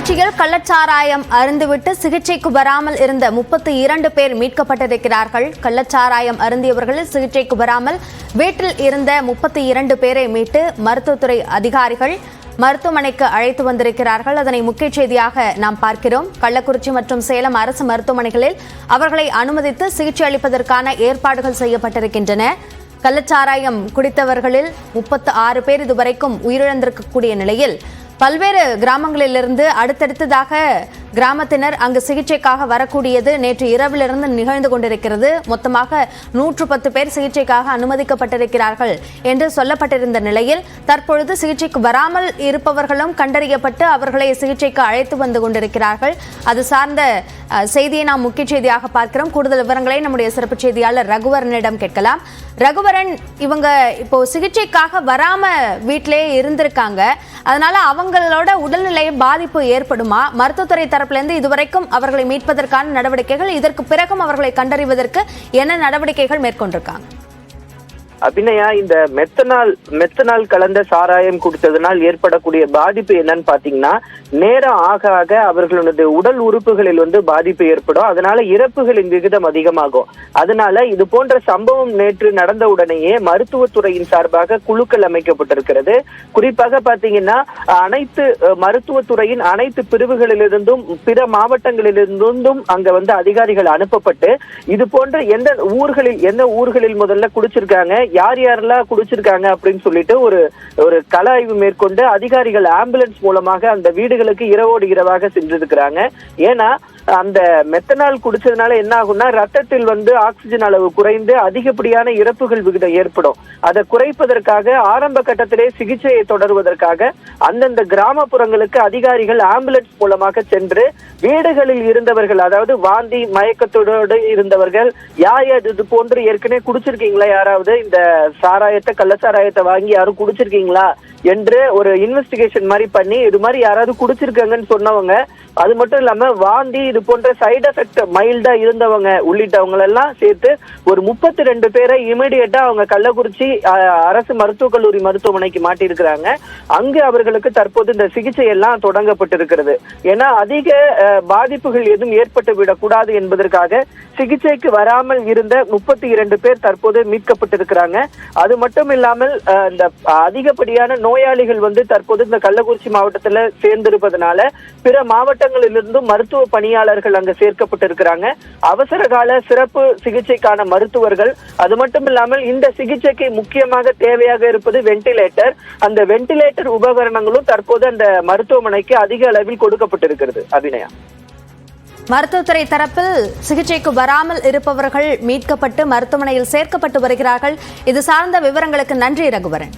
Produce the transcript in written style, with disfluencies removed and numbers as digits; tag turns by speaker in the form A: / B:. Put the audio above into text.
A: கள்ளக்குறிச்சியில் கள்ளச்சாராயம் அருந்துவிட்டு சிகிச்சைக்கு வராமல் இருந்த 32 பேர் மீட்கப்பட்டிருக்கிறார்கள். கள்ளச்சாராயம் அருந்தியவர்களில் சிகிச்சைக்கு வராமல் வீட்டில் இருந்த 32 பேரை மீட்டு மருத்துவத்துறை அதிகாரிகள் மருத்துவமனைக்கு அழைத்து வந்திருக்கிறார்கள். அதனை முக்கிய செய்தியாக நாம் பார்க்கிறோம். கள்ளக்குறிச்சி மற்றும் சேலம் அரசு மருத்துவமனைகளில் அவர்களை அனுமதித்து சிகிச்சை அளிப்பதற்கான ஏற்பாடுகள் செய்யப்பட்டிருக்கின்றன. கள்ளச்சாராயம் குடித்தவர்களில் 36 பேர் இதுவரைக்கும் உயிரிழந்திருக்கக்கூடிய நிலையில் பல்வேறு கிராமங்களிலிருந்து அடுத்தடுத்ததாக கிராமத்தினர் அங்கு சிகிச்சைக்காக வரக்கூடியது நேற்று இரவிலிருந்து நிகழ்ந்து கொண்டிருக்கிறது. மொத்தமாக 110 பேர் சிகிச்சைக்காக அனுமதிக்கப்பட்டிருக்கிறார்கள் என்று சொல்லப்பட்டிருந்த நிலையில் தற்பொழுது சிகிச்சைக்கு வராமல் இருப்பவர்களும் கண்டறியப்பட்டு அவர்களை சிகிச்சைக்கு அழைத்து வந்து கொண்டிருக்கிறார்கள். அது சார்ந்த செய்தியை நாம் முக்கிய செய்தியாக பார்க்கிறோம். கூடுதல் விவரங்களை நம்முடைய சிறப்பு செய்தியாளர் ரகுவரனிடம் கேட்கலாம். ரகுவரன், இவங்க இப்போ சிகிச்சைக்காக வராம வீட்டிலே இருந்திருக்காங்க, அதனால அவங்களோட உடல்நிலை பாதிப்பு ஏற்படுமா? மருத்துவத்துறை தரப்பிலிருந்து இதுவரைக்கும் அவர்களை மீட்பதற்கான நடவடிக்கைகள், இதற்கு பிறகும் அவர்களை கண்டறிவதற்கு என்ன நடவடிக்கைகள் மேற்கொண்டிருக்காங்க?
B: அபிநயா, இந்த மெத்தனால் கலந்த சாராயம் குடித்ததனால் ஏற்படக்கூடிய பாதிப்பு என்னன்னு பாத்தீங்கன்னா, நேரம் ஆக ஆக அவர்களுடைய உடல் உறுப்புகளில் பாதிப்பு ஏற்படும். அதனால இறப்புகளின் விகிதம் அதிகமாகும். அதனால இது போன்ற சம்பவம் நேற்று நடந்த உடனேயே மருத்துவத்துறையின் சார்பாக குழுக்கள் அமைக்கப்பட்டிருக்கிறது. குறிப்பாக பாத்தீங்கன்னா, அனைத்து மருத்துவத்துறையின் அனைத்து பிரிவுகளிலிருந்தும் பிற மாவட்டங்களிலிருந்தும் அங்க அதிகாரிகள் அனுப்பப்பட்டு இது போன்ற எந்த ஊர்களில் முதல்ல குடிச்சிருக்காங்க, யார் யாரெல்லாம் குடிச்சிருக்காங்க அப்படின்னு சொல்லிட்டு ஒரு கள ஆய்வு மேற்கொண்டு அதிகாரிகள் ஆம்புலன்ஸ் மூலமாக அந்த வீடுகளுக்கு இரவோடு இரவாக சென்றிருக்கிறாங்க. ஏன்னா அந்த மெத்தனால் குடிச்சதுனால என்ன ஆகும்னா, ரத்தத்தில் ஆக்சிஜன் அளவு குறைந்து அதிகப்படியான இறப்புகள் விகிதம் ஏற்படும். அதை குறைப்பதற்காக ஆரம்ப கட்டத்திலே சிகிச்சையை தொடர்வதற்காக அந்தந்த கிராமப்புறங்களுக்கு அதிகாரிகள் ஆம்புலன்ஸ் மூலமாக சென்று வீடுகளில் இருந்தவர்கள், அதாவது வாந்தி மயக்கத்தோடு இருந்தவர்கள், யார் இது போன்று ஏற்கனவே குடிச்சிருக்கீங்களா, யாராவது இந்த கள்ளச்சாராயத்தை வாங்கி யாரும் குடிச்சிருக்கீங்களா என்று ஒரு இன்வெஸ்டிகேஷன் மாதிரி பண்ணி இது மாதிரி யாராவது குடிச்சிருக்காங்கன்னு சொன்னவங்க, அது மட்டும் இல்லாம வாந்தி இது போன்ற சைடு எஃபெக்ட் மைல்டா இருந்தவங்க உள்ளிட்டவங்க எல்லாம் சேர்த்து ஒரு 32 பேரை இமிடியேட்டா அவங்க கள்ளக்குறிச்சி அரசு மருத்துவக் கல்லூரி மருத்துவமனைக்கு மாட்டியிருக்கிறாங்க. அங்கு அவர்களுக்கு தற்போது இந்த சிகிச்சை எல்லாம் தொடங்கப்பட்டிருக்கிறது. ஏன்னா அதிக பாதிப்புகள் எதுவும் ஏற்பட்டு விடக்கூடாது என்பதற்காக சிகிச்சைக்கு வராமல் இருந்த 32 பேர் தற்போது மீட்கப்பட்டிருக்கிறாங்க. அது மட்டும் இல்லாமல் இந்த அதிகப்படியான நோயாளிகள் தற்போது இந்த கள்ளக்குறிச்சி மாவட்டத்துல சேர்ந்திருப்பதனால பிற மாவட்டங்களிலிருந்தும் மருத்துவ பணியாளர்கள் அங்கு சேர்க்கப்பட்டிருக்கிறாங்க. அவசர கால சிறப்பு சிகிச்சைக்கான மருத்துவர்கள், அது மட்டும் இல்லாமல் இந்த சிகிச்சைக்கு முக்கியமாக தேவையாக இருப்பது வென்டிலேட்டர். அந்த வென்டிலேட்டர் உபகரணங்களும் தற்போது அந்த மருத்துவமனைக்கு அதிக அளவில் கொடுக்கப்பட்டிருக்கிறது. அபிநயா,
A: மருத்துவத்துறை தரப்பில் சிகிச்சைக்கு வராமல் இருப்பவர்கள் மீட்கப்பட்டு மருத்துவமனையில் சேர்க்கப்பட்டு வருகிறார்கள். இது சார்ந்த விவரங்களுக்கு நன்றி ரகுவரன்.